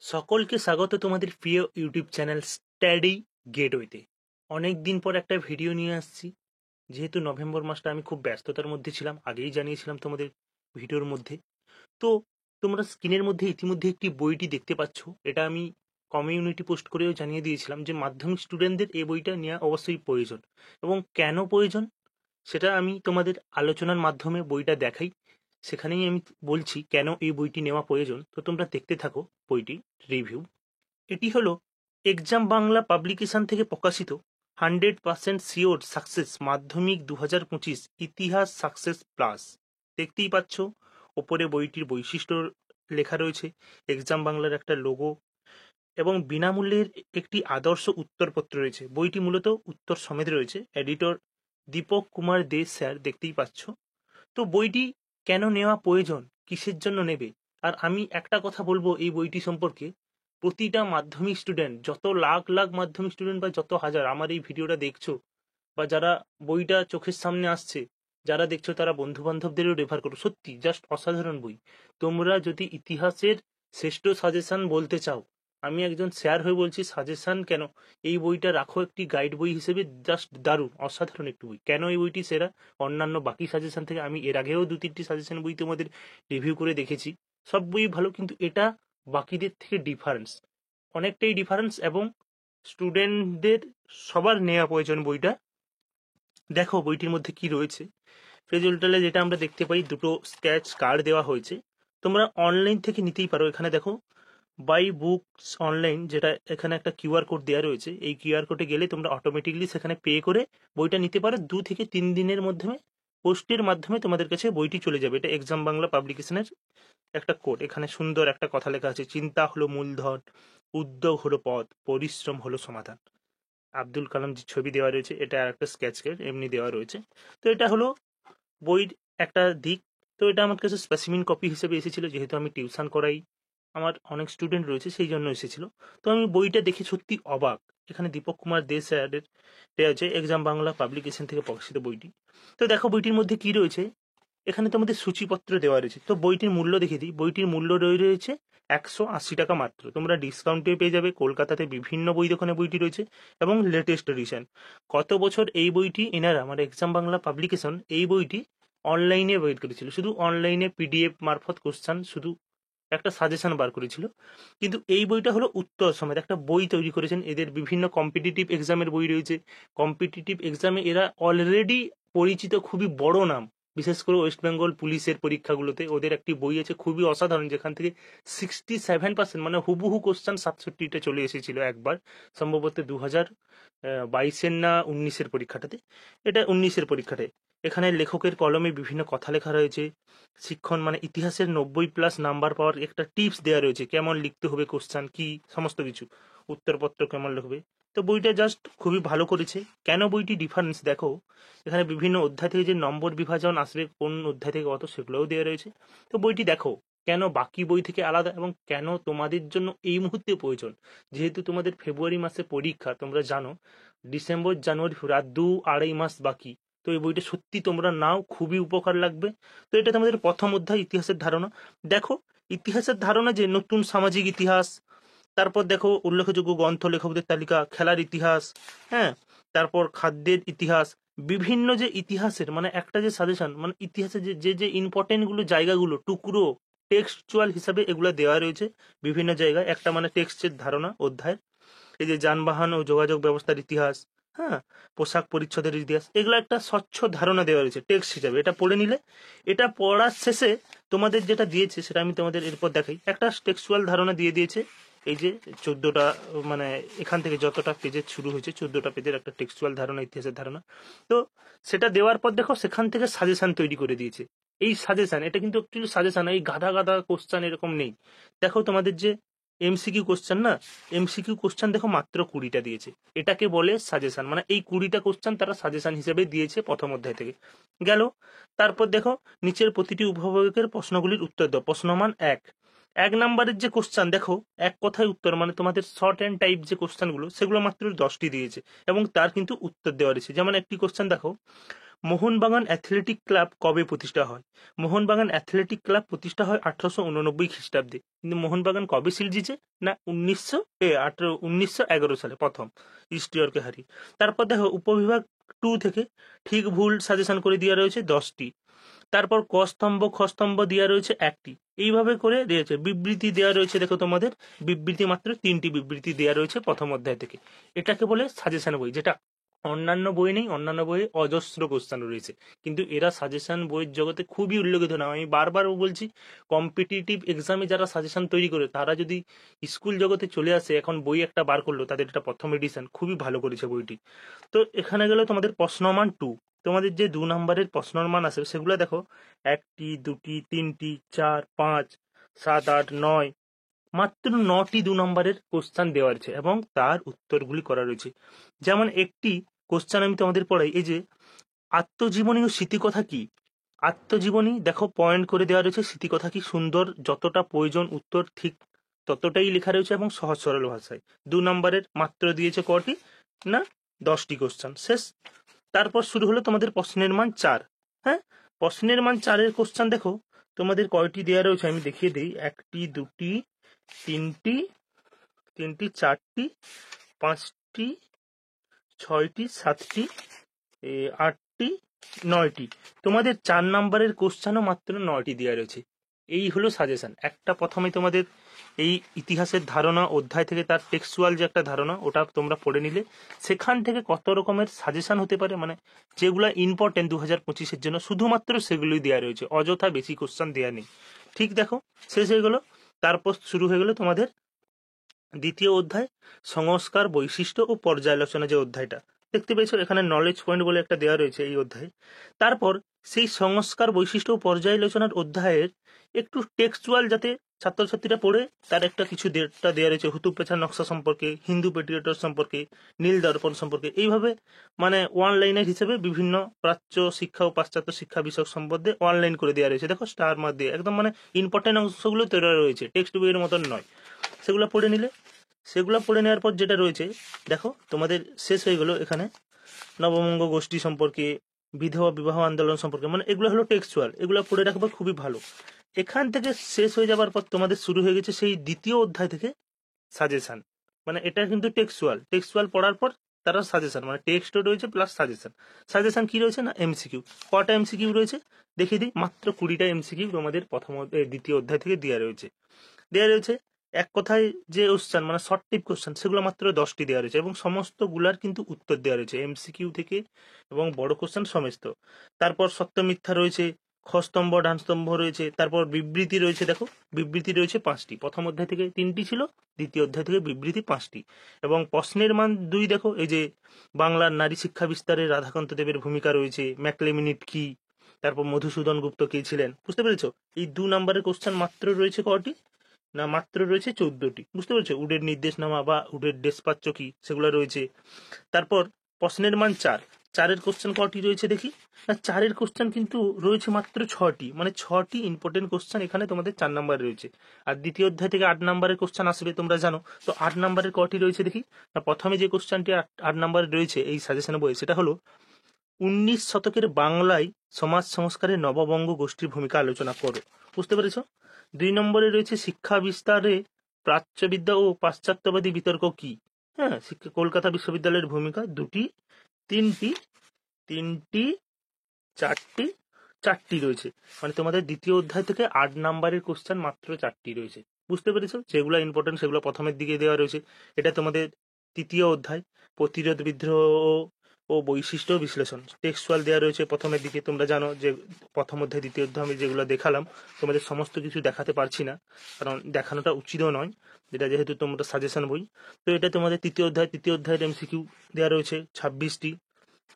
সকলকে স্বাগত তোমাদের প্রিয় ইউটিউব চ্যানেল স্টাডি গেটওয়েতে। অনেক দিন পর একটা ভিডিও নিয়ে আসছি। যেহেতু নভেম্বর মাসটা আমি খুব ব্যস্ততার মধ্যে ছিলাম, আগেই জানিয়েছিলাম তোমাদের ভিডিওর মধ্যে। তো তোমরা স্ক্রিনের মধ্যে ইতিমধ্যে একটি বইটি দেখতে পাচ্ছ। এটা আমি কমিউনিটি পোস্ট করেও জানিয়ে দিয়েছিলাম যে মাধ্যমিক স্টুডেন্টদের এই বইটা নেওয়া অবশ্যই প্রয়োজন। এবং কেন প্রয়োজন সেটা আমি তোমাদের আলোচনার মাধ্যমে বইটা দেখাই। সেখানেই আমি বলছি কেন এই বইটি নেওয়া প্রয়োজন। তো তোমরা দেখতে থাকো বইটি রিভিউ। এটি হলো এক্সাম বাংলা পাবলিকেশন থেকে প্রকাশিত 100% শিওর সাকসেস মাধ্যমিক 2025 ইতিহাস সাকসেস প্লাস। দেখতেই পাচ্ছ ওপরে বইটির বৈশিষ্ট্য লেখা রয়েছে, এক্সাম বাংলার একটা লোগো এবং বিনামূল্যের একটি আদর্শ উত্তরপত্র রয়েছে। বইটি মূলত উত্তর সমেত রয়েছে। এডিটর দীপক কুমার দে স্যার, দেখতেই পাচ্ছ। তো বইটি কেন নেওয়া প্রয়োজন, কিসের জন্য নেবে, আর আমি একটা কথা বলবো এই বইটি সম্পর্কে। প্রতিটা মাধ্যমিক স্টুডেন্ট, যত লাখ লাখ মাধ্যমিক স্টুডেন্ট বা যত হাজার আমার এই ভিডিওটা দেখছো বা যারা বইটা চোখের সামনে আসছে যারা দেখছো, তারা বন্ধু বান্ধবদেরও রেফার করো। সত্যি জাস্ট অসাধারণ বই। তোমরা যদি ইতিহাসের শ্রেষ্ঠ সাজেশন বলতে চাও, আমি একজন স্যার হয়ে বলছি, সাজেশন কেন, এই বইটা রাখো একটি গাইড বই হিসেবে। জাস্ট দারুণ অসাধারণ একটি বই। কেন এই বইটি সেরা অন্যান্য বাকি সাজেশন থেকে? আমি এর আগেও 2-3টি সাজেশন বই তোমাদের রিভিউ করে দেখেছি, সব বই ভালো, কিন্তু এটা বাকিদের থেকে ডিফারেন্স, অনেকটাই ডিফারেন্স। এবং স্টুডেন্টদের সবার নেওয়া প্রয়োজন বইটা। দেখো বইটির মধ্যে কি রয়েছে। পেজ উল্টালে যেটা আমরা দেখতে পাই, দুটো স্কেচ কার্ড দেওয়া হয়েছে। তোমরা অনলাইন থেকে নিতেই পারো। এখানে দেখো বাই বুকস অনলাইন, যেটা এখানে একটা কিউআর কোড দেওয়া রয়েছে। এই কিউআর কোডে গেলে তোমরা অটোমেটিকলি সেখানে পে করে বইটা নিতে পারো। 2 থেকে 3 দিনের মধ্যে পোস্টের মাধ্যমে তোমাদের কাছে বইটি চলে যাবে। এটা এক্সাম বাংলা পাবলিকেশনের একটা কোড। এখানে সুন্দর একটা কথা লেখা আছে, চিন্তা হলো মূলধন, উদ্যোগ হলো পথ, পরিশ্রম হলো সমাধান। আব্দুল কালাম যে ছবি দেওয়া রয়েছে, এটা আর একটা স্কেচ কার্ড এমনি দেওয়া রয়েছে। তো এটা হলো বইয়ের একটা দিক। তো এটা আমার কাছে স্পেসিমিন কপি হিসেবে এসেছিল, যেহেতু আমি টিউশন করাই, আমার অনেক স্টুডেন্ট রয়েছে, সেই জন্য এসেছিল। তো আমি বইটা দেখে সত্যি অবাক। এখানে দীপক কুমার দে স্যারের দেওয়া আছে, এক্সাম বাংলা পাবলিকেশন থেকে প্রকাশিত বইটি। তো দেখো বইটির মধ্যে কি রয়েছে। এখানে তোমাদের সূচিপত্র দেওয়া রয়েছে। তো বইটির মূল্য দেখে দিই। বইটির মূল্য রয়েছে 180 টাকা মাত্র। তোমরা ডিসকাউন্টে পেয়ে যাবে। কলকাতাতে বিভিন্ন বই দোকানে বইটি রয়েছে এবং লেটেস্ট এডিশন। কত বছর এই বইটি এনারা, আমার এক্সাম বাংলা পাবলিকেশন এই বইটি অনলাইনে বের করেছিল, শুধু অনলাইনে পিডিএফ মারফত কোশ্চান, শুধু একটা সাজেশন বার করেছিল। কিন্তু এই বইটা হলো উত্তর সমেত একটা বই তৈরি করেছেন। এদের বিভিন্ন কম্পিটিটিভ এক্সামের বই রয়েছে। কম্পিটিটিভ এক্সামে এরা অলরেডি পরিচিত, খুবই বড় নাম। বিশেষ করে ওয়েস্ট বেঙ্গল পুলিশের পরীক্ষাগুলোতে ওদের একটি বই আছে খুবই অসাধারণ, যেখান থেকে 67% মানে হুবহু কোশ্চান 67টা চলে এসেছিল একবার, সম্ভবত 2022-এর না 19-এর পরীক্ষাটাতে। এটা 19-এর পরীক্ষাটায়। এখানে লেখকের কলমে বিভিন্ন কথা লেখা রয়েছে। শিক্ষণ মানে ইতিহাসের 90+ নাম্বার পাওয়ার একটা টিপস দেওয়া রয়েছে, কেমন লিখতে হবে কোশ্চান, কি সমস্ত কিছু, উত্তরপত্র কেমন লিখবে। তো বইটা জাস্ট খুবই ভালো করেছে। কেন বইটি ডিফারেন্স দেখো, এখানে বিভিন্ন অধ্যায় থেকে যে নম্বর বিভাজন আসবে, কোন অধ্যায় থেকে কত, সেগুলোও দেওয়া রয়েছে। তো বইটি দেখো কেন বাকি বই থেকে আলাদা এবং কেন তোমাদের জন্য এই মুহূর্তে প্রয়োজন। যেহেতু তোমাদের ফেব্রুয়ারি মাসে পরীক্ষা, তোমরা জানো ডিসেম্বর জানুয়ারি আর 2-2.5 মাস বাকি। তো এই বইটা সত্যি তোমরা নাও, খুবই উপকার লাগবে। তো এটা তোমাদের প্রথম অধ্যায়, ইতিহাসের ধারণা। দেখো ইতিহাসের ধারণা যে নতুন সামাজিক ইতিহাস, তারপর দেখো উল্লেখযোগ্য গ্রন্থ লেখকদের তালিকা, খেলার ইতিহাস, হ্যাঁ, তারপর খাদ্যের ইতিহাস, বিভিন্ন যে ইতিহাসের মানে একটা যে সাজেশন, মানে ইতিহাসের যে যে যে ইম্পর্টেন্ট গুলো জায়গাগুলো টুকরো টেক্সচুয়াল হিসাবে এগুলো দেওয়া রয়েছে বিভিন্ন জায়গায়। একটা মানে টেক্সটের ধারণা অধ্যায়, এই যে যানবাহন ও যোগাযোগ ব্যবস্থার ইতিহাস, হ্যাঁ, পোশাক পরিচ্ছদের ইতিহাস, এগুলো একটা স্বচ্ছ ধারণা দেওয়া রয়েছে টেক্সট হিসাবে। এটা পড়ে নিলে, এটা পড়ার শেষে তোমাদের যেটা দিয়েছে সেটা আমি তোমাদের এরপর দেখাই। একটা টেক্সচুয়াল ধারণা দিয়ে দিয়েছে। এই যে 14টা, মানে এখান থেকে যতটা পেজের শুরু হয়েছে 14টা পেজের একটা টেক্সচুয়াল ধারণা, ইতিহাসের ধারণা। তো সেটা দেওয়ার পর দেখো সেখান থেকে সাজেশন তৈরি করে দিয়েছে। এই সাজেশন, এটা কিন্তু একটু সাজেশন, এই গাদা গাদা কোশ্চান এরকম নেই। দেখো তোমাদের যে এমসিকিউ কোশ্চান না, এমসিকিউ কোশ্চান দেখো মাত্র 20টা দিয়েছে। এটাকে বলে সাজেশন, মানে এই 20টা কোশ্চান তারা সাজেশন হিসেবে দিয়েছে প্রথম অধ্যায় থেকে। গেল, তারপর দেখো নিচের প্রতিটি উপভাগের প্রশ্নগুলির উত্তর দাও। প্রশ্নমান 1 নাম্বারের যে কোশ্চান দেখো, এক কথায় উত্তর, মানে তোমাদের শর্ট অ্যান্ড টাইপ যে কোশ্চানগুলো, সেগুলো মাত্র 10টি দিয়েছে এবং তার কিন্তু উত্তর দেওয়া রয়েছে। যেমন একটি কোশ্চান দেখো, মোহনবাগান অ্যাথলেটিক ক্লাব কবে প্রতিষ্ঠা হয়? মোহনবাগান অ্যাথলেটিক ক্লাব প্রতিষ্ঠা হয় 1889 খ্রিস্টাব্দে। কিন্তু মোহনবাগান কবে সিল জিতে? না 1911 সালে প্রথম ইস্ট ইয়র্কে হারিয়ে। তারপর দেখো উপবিভাগ 2 থেকে ঠিক ভুল সাজেশন করে দেওয়া রয়েছে 10টি। তারপর ক স্তম্ভ খ স্তম্ভ দেওয়া রয়েছে 1টি। এইভাবে করে দিয়েছে। বিবৃতি দেওয়া রয়েছে, দেখো তোমাদের বিবৃতি মাত্র 3টি বিবৃতি দেওয়া রয়েছে প্রথম অধ্যায় থেকে। এটাকে বলে সাজেশন বই, যেটা অন্যান্য বই নেই। অন্যান্য বইয়ে অজস্র কোশ্চেন রয়েছে, কিন্তু এরা সাজেশন বইয়ের জগতে খুবই উল্লেখিত না। আমি বারবার বলছি, কম্পিটিটিভ এক্সামে যারা সাজেশন তৈরি করে তারা যদি স্কুল জগতে চলে আসে, এখন বই একটা বার করলো, তাদের এটা প্রথম এডিশন, খুবই ভালো করেছে বইটি। তো এখানে গেলে তোমাদের প্রশ্নমান 2, তোমাদের যে 2 নম্বরের প্রশ্নের মান আছে সেগুলো দেখো, 1টি 2টি 3টি 4 5 7 8 9, মাত্র 9টি 2 নম্বরের কোশ্চেন দেওয়া রয়েছে এবং তার উত্তরগুলি করা রয়েছে। যেমন একটি কোশ্চেন আমি তোমাদের পড়াই, এই যে আত্মজীবনী ও স্মৃতিকথা কি? আত্মজীবনী দেখো পয়েন্ট করে দেওয়া রয়েছে, স্মৃতিকথা কি? সুন্দর, যতটা প্রয়োজন উত্তর ঠিক ততটাই লেখা রয়েছে এবং সহজ সরল ভাষায়। 2 নম্বরের মাত্র দিয়েছে কটি? না 10টি কোশ্চেন, শেষ। তারপর শুরু হলো তোমাদের প্রশ্নের মান 4। হ্যাঁ, প্রশ্নের মান 4-এর কোশ্চেন দেখো তোমাদের কয়টি দেওয়া রয়েছে আমি দেখিয়ে দিই। 1টি 2টি 3টি 4টি 5টি 6টি 7টি 8টি 9টি। তোমাদের 4 নম্বরের কোশ্চেনও মাত্র 9টি দেওয়া রয়েছে। এই হলো সাজেশন। একটা প্রথমে তোমাদের এই ইতিহাসের ধারণা অধ্যায় থেকে, তার টেক্সচুয়াল যে একটা ধারণা ওটা তোমরা পড়ে নিলে, সেখান থেকে কত রকমের সাজেশন হতে পারে, মানে যেগুলো ইম্পর্টেন্ট 2025-এর জন্য শুধুমাত্র সেগুলোই দেওয়া রয়েছে, অযথা বেশি কোশ্চেন দেওয়া নেই। ঠিক দেখো, শেষ হয়ে গেল। তারপর শুরু হয়ে গেল তোমাদের দ্বিতীয় অধ্যায়, সংস্কার বৈশিষ্ট্য ও পর্যালোচনা, যে অধ্যায়টা দেখতে পেয়েছো এখানে নলেজ পয়েন্ট বলে একটা দেওয়া রয়েছে এই অধ্যায়ে। তারপর সেই সংস্কার বৈশিষ্ট্য ও পর্যালোচনার অধ্যায়ের একটু টেক্সচুয়াল, যাতে ছাত্রছাত্রীরা পড়ে তার একটা কিছু ডেটা দেওয়া রয়েছে, হুতুব পেঁচার নকশা সম্পর্কে, হিন্দু পেট্রিয়টর সম্পর্কে, নীল দর্পণ সম্পর্কে। এইভাবে মানে ওয়ান লাইনের হিসেবে বিভিন্ন প্রাচ্য শিক্ষা ও পাশ্চাত্য শিক্ষা বিষয়ক সম্বন্ধে অনলাইন করে দেওয়া রয়েছে। দেখো স্টার মার্ক দিয়ে একদম মানে ইম্পর্টেন্ট অংশগুলো তৈরি রয়েছে, টেক্সট বইয়ের মতন নয়। সেগুলো পড়ে নিলে, সেগুলো পড়ে নেওয়ার পর যেটা রয়েছে দেখো তোমাদের শেষ হয়ে গেল এখানে নবমঙ্গ গোষ্ঠী সম্পর্কে, বিধবা বিবাহ আন্দোলন সম্পর্কে, মানে এগুলো হলো টেক্সচুয়াল, এগুলো পড়ে রাখবা খুবই ভালো। এখান থেকে শেষ হয়ে যাবার পর তোমাদের শুরু হয়ে গেছে সেই দ্বিতীয় অধ্যায় থেকে সাজেশন। মানে এটা কিন্তু টেক্সচুয়াল পড়ার পর তারা সাজেশন, মানে টেক্সটও রয়েছে প্লাস সাজেশন। সাজেশন কি রয়েছে না এমসিকিউ। কটা এমসিকিউ রয়েছে দেখিয়ে দিই, মাত্র 20টা এমসিকিউ তোমাদের দ্বিতীয় অধ্যায় থেকে দেওয়া রয়েছে। এক কথায় যে কোশ্চেন মানে শর্ট টিপ কোশ্চেন, সেগুলো মাত্র 10টি দেওয়া রয়েছে এবং সমস্ত গুলার কিন্তু উত্তর দেওয়া রয়েছে এমসিকিউ থেকে এবং বড় কোশ্চেন সমস্ত। তারপর সত্য মিথ্যা রয়েছে, খস্তম্ভ ডান স্তম্ভ রয়েছে, তারপর বিবৃতি রয়েছে। দেখো বিবৃতি রয়েছে 5টি, প্রথম অধ্যায় থেকে 3টি ছিল, দ্বিতীয় অধ্যায় থেকে বিবৃতি 5টি। এবং প্রশ্নের মান 2 দেখো, এই যে বাংলার নারী শিক্ষা বিস্তারে রাধাকান্ত দেবের ভূমিকা রয়েছে, ম্যাকলেমিনিট কি, তারপর মধুসূদন গুপ্ত কে ছিলেন, বুঝতে পেরেছো? এই 2 নম্বরের কোশ্চেন মাত্র রয়েছে কটি? না মাত্র রয়েছে 14টি, বুঝতে পেরেছো? উডের নির্দেশনামা বা উডের ডেসপাচ্য কি, সেগুলো রয়েছে। তারপর প্রশ্নের মান 4-এর কোশ্চেন কটি রয়েছে দেখি। না 4-এর কোশ্চেন কিন্তু রয়েছে মাত্র 6টি, মানে 6টি ইম্পর্টেন্ট কোশ্চেন এখানে তোমাদের 4 নম্বরে রয়েছে। আর দ্বিতীয় অধ্যায় থেকে 8 নম্বরের কোশ্চেন আসবে তোমরা জানো। তো 8 নম্বরের কটি রয়েছে দেখি। না প্রথমে যে কোশ্চেনটি 8 নম্বরে রয়েছে এই সাজেশনে বই, সেটা হলো 19 শতকের বাংলায় সমাজ সংস্কারে নববঙ্গ গোষ্ঠীর ভূমিকা আলোচনা করো, বুঝতে পেরেছো? 2 নম্বরে রয়েছে শিক্ষা বিস্তারে প্রাচ্যবিদ্যা ও পাশ্চাত্যবাদী বিতর্ক কি। হ্যাঁ, কলকাতা বিশ্ববিদ্যালয়ের ভূমিকা 2টি 3টি 3টি 4টি 4টি রয়েছে। মানে তোমাদের দ্বিতীয় অধ্যায় থেকে 8 নম্বরের কোশ্চেন মাত্র 4টি রয়েছে, বুঝতে পেরেছো? যেগুলো ইম্পর্টেন্ট সেগুলো প্রথমের দিকে দেওয়া রয়েছে। এটা তোমাদের তৃতীয় অধ্যায়, প্রতিরোধ বিদ্রোহ ও বৈশিষ্ট্য বিশ্লেষণ, টেক্সচুয়াল দেওয়া রয়েছে প্রথমের দিকে। তোমরা জানো যে প্রথম অধ্যায় দ্বিতীয় অধ্যায় আমি যেগুলো দেখালাম, তোমাদের সমস্ত কিছু দেখাতে পারছি না, কারণ দেখানোটা উচিতও নয়, যেটা যেহেতু তোমরা সাজেশন বই। তো এটা তোমাদের তৃতীয় অধ্যায়ের এমসিকিউ দেওয়া রয়েছে 26টি।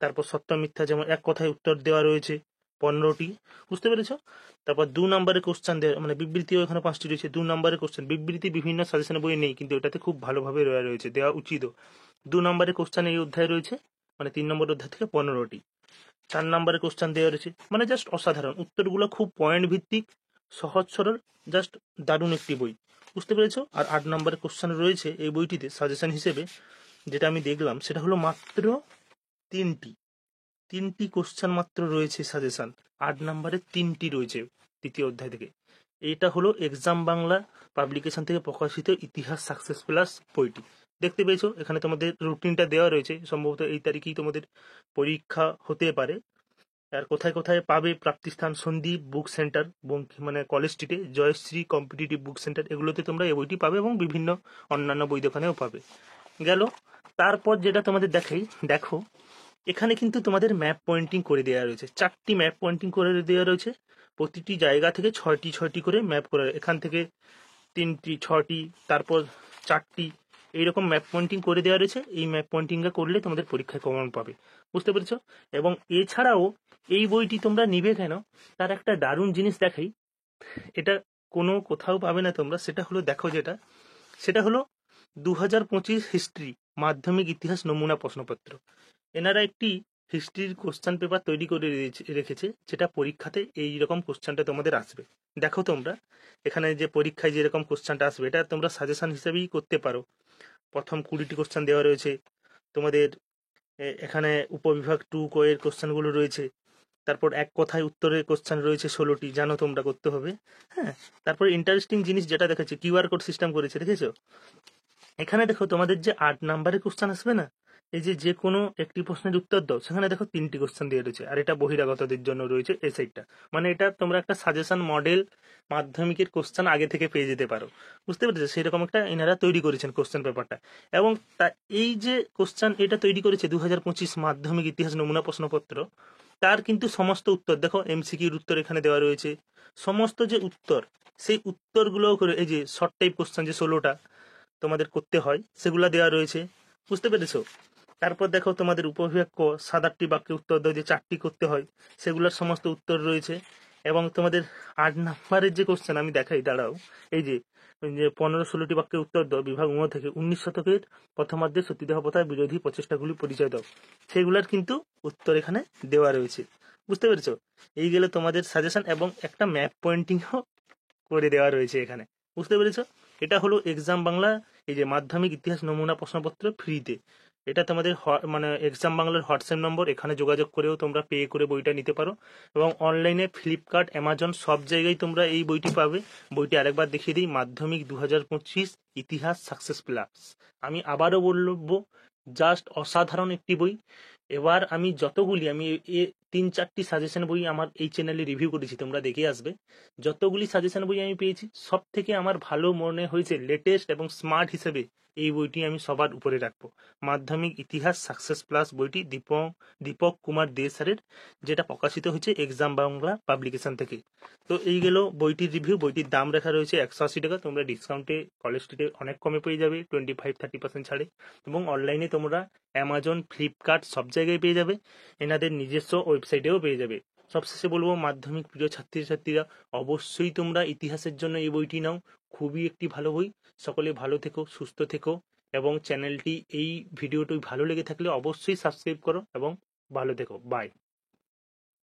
তারপর সত্য মিথ্যা যেমন এক কথায় উত্তর দেওয়া রয়েছে 15টি, বুঝতে পেরেছো? তারপর 2 নম্বরের কোশ্চেন দেওয়া, মানে বিবৃতিও এখানে 5টি রয়েছে। 2 নম্বরের কোশ্চেন, বিবৃতি বিভিন্ন সাজেশন বই নেই, কিন্তু এটাতে খুব ভালোভাবে রয়েছে, দেওয়া উচিতও। 2 নম্বরের কোশ্চেন এই অধ্যায় রয়েছে, মানে 3 নম্বর অধ্যায় থেকে 15টি। 4 নম্বরের কোশ্চেন দেওয়া রয়েছে, মানে জাস্ট অসাধারণ উত্তরগুলো, খুব পয়েন্ট ভিত্তিক, সহজ সরল, জাস্ট দারুণ একটি বই, বুঝতে পেরেছো? আর 8 নম্বরের কোশ্চেন রয়েছে এই বইটিতে সাজেশন হিসেবে, যেটা আমি দেখলাম সেটা হলো মাত্র 3টি 3টি কোশ্চেন মাত্র রয়েছে সাজেশন, 8 নম্বরের 3টি রয়েছে তৃতীয় অধ্যায় থেকে। এটা হলো এক্সাম বাংলা পাবলিকেশন থেকে প্রকাশিত ইতিহাস সাকসেস প্লাস বইটি। দেখতে পেয়েছো এখানে তোমাদের রুটিনটা দেওয়া রয়েছে, সম্ভবত এই তারিখেই তোমাদের পরীক্ষা হতে পারে। আর কোথায় কোথায় পাবে, প্রাপ্তিস্থান সন্দীপ বুক সেন্টার, মানে কলেজ স্ট্রিটে জয়শ্রী কম্পিটিটিভ বুক সেন্টার, এগুলোতে তোমরা এই বইটি পাবে এবং বিভিন্ন অন্যান্য বই দোকানেও পাবে। গেল, তারপর যেটা তোমাদের দেখাই, দেখো এখানে কিন্তু তোমাদের ম্যাপ পয়েন্টিং করে দেওয়া রয়েছে, 4টি ম্যাপ পয়েন্টিং করে দেওয়া রয়েছে। প্রতিটি জায়গা থেকে 6টি করে ম্যাপ করে, এখান থেকে 3টি 6টি, তারপর 4টি, এইরকম ম্যাপ পয়েন্টিং করে দেওয়া রয়েছে। এই ম্যাপ পয়েন্টিংটা করলে তোমাদের পরীক্ষায় কমন পাবে, বুঝতে পেরেছো? এবং এছাড়াও এই বইটি তোমরা নিবে কেন, তার একটা দারুণ জিনিস দেখাই, এটা কোনো কোথাও পাবে না তোমরা, সেটা হলো দেখো যেটা, সেটা হলো 2025 হিস্ট্রি মাধ্যমিক ইতিহাস নমুনা প্রশ্নপত্র। এনারা একটি হিস্ট্রির কোশ্চেন পেপার তৈরি করে রেখেছে, যেটা পরীক্ষাতে এই রকম কোশ্চেনটা তোমাদের আসবে। দেখো তোমরা এখানে যে পরীক্ষায় যেরকম কোশ্চেনটা আসবে, এটা তোমরা সাজেশন হিসেবেই করতে পারো। প্রথম 20টি কোশ্চেন দেওয়া রয়েছে তোমাদের, এখানে উপবিভাগ 2 এর কোশ্চেনগুলো রয়েছে। তারপর এক কথায় উত্তরের কোশ্চেন রয়েছে 16টি, জানো তোমরা করতে হবে। হ্যাঁ, তারপর ইন্টারেস্টিং জিনিস যেটা দেখাচ্ছে, কিউআর কোড সিস্টেম করেছে, দেখেছো? এখানে দেখো তোমাদের যে 8 নাম্বারের কোশ্চেন আসবে না, এই যে কোনো একটি প্রশ্নের উত্তর দাও, সেখানে দেখো 3টি কোশ্চেন দিয়ে রয়েছে, আর এটা বহিরাগতদের জন্য রয়েছে এই সাইডটা। মানে এটা তোমরা একটা সাজেশন মডেল মাধ্যমিকের কোশ্চেন আগে থেকে পেয়ে যেতে পারো, বুঝতে পেরেছো? সেরকম একটা এনারা তৈরি করেছেন কোশ্চেন পেপারটা। এবং এই যে কোশ্চেন এটা তৈরি করেছে 2025 মাধ্যমিক ইতিহাস নমুনা প্রশ্নপত্র, তার কিন্তু সমস্ত উত্তর দেখো, এমসিকিউর উত্তর এখানে দেওয়া রয়েছে, সমস্ত যে উত্তর, সেই উত্তরগুলো করে, এই যে শর্ট টাইপ কোশ্চেন যে 16টা তোমাদের করতে হয়, সেগুলা দেওয়া রয়েছে, বুঝতে পেরেছো? তারপর দেখো তোমাদের উপবিভাগ 7-8টি বাক্যে উত্তর দাও, যে 4টি করতে হয়, সেগুলোর সমস্ত উত্তর রয়েছে। এবং তোমাদের 8 নাম্বারের যে কোশ্চেন আমি দেখাই, দাঁড়াও, এই যে 15-16টি বাক্যে উত্তর দাও বিভাগ 1 থেকে 19 শতকের প্রথমার্ধে সতীদাহ প্রথার বিরোধী প্রচেষ্টাগুলি পরিচয় দাও, সেগুলার কিন্তু উত্তর এখানে দেওয়া রয়েছে, বুঝতে পেরেছো? এই গেলে তোমাদের সাজেশন, এবং একটা ম্যাপ পয়েন্টিংও করে দেওয়া রয়েছে এখানে, বুঝতে পেরেছো? এটা হলো এক্সাম বাংলা, এই যে মাধ্যমিক ইতিহাস নমুনা প্রশ্নপত্র ফ্রিতে। এটা তোমাদের মানে এক্সাম বাংলার হোয়াটসঅ্যাপ নম্বর, এখানে যোগাযোগ করেও তোমরা পে করে বইটা নিতে পারো। এবং অনলাইনে ফ্লিপকার্ট, অ্যামাজন সব জায়গায় তোমরা এই বইটি পাবে। বইটি আরেকবার দেখিয়ে দিই, মাধ্যমিক 2025 ইতিহাস সাকসেস প্লাস। আমি আবারও বলবো, জাস্ট অসাধারণ একটি বই। এবার আমি যতগুলি, আমি 3-4টি সাজেশন বই আমার এই চ্যানেলে রিভিউ করেছি, তোমরা দেখে আসবে। যতগুলি সাজেশন বই আমি পেয়েছি, সব থেকে আমার ভালো মনে হয়েছে, লেটেস্ট এবং স্মার্ট হিসেবে এই বইটি আমি সবার উপরে রাখবো। মাধ্যমিক ইতিহাস সাকসেস প্লাস বইটি দীপক কুমার দে স্যারের, যেটা প্রকাশিত হয়েছে এক্সাম বাংলা পাবলিকেশন থেকে। তো এই গেল বইটির রিভিউ। বইটির দাম রাখা রয়েছে 180 টাকা, তোমরা ডিসকাউন্টে কলেজ স্ট্রিটে অনেক কমে পেয়ে যাবে, 25-30% ছাড়ে। এবং অনলাইনে তোমরা অ্যামাজন, ফ্লিপকার্ট সব জায়গায় পেয়ে যাবে, এনাদের নিজস্ব ওয়েবসাইটেও পেয়ে যাবে। সবশেষে বলবো, মাধ্যমিক প্রিয় ছাত্রছাত্রীরা, অবশ্যই তোমরা ইতিহাসের জন্য এই বইটি নাও, খুবই একটি ভালো বই। সকলে ভালো থেকো, সুস্থ থেকো, এবং চ্যানেলটি, এই ভিডিওটি ভালো লেগে থাকলে অবশ্যই সাবস্ক্রাইব করো, এবং ভালো থেকো। বাই।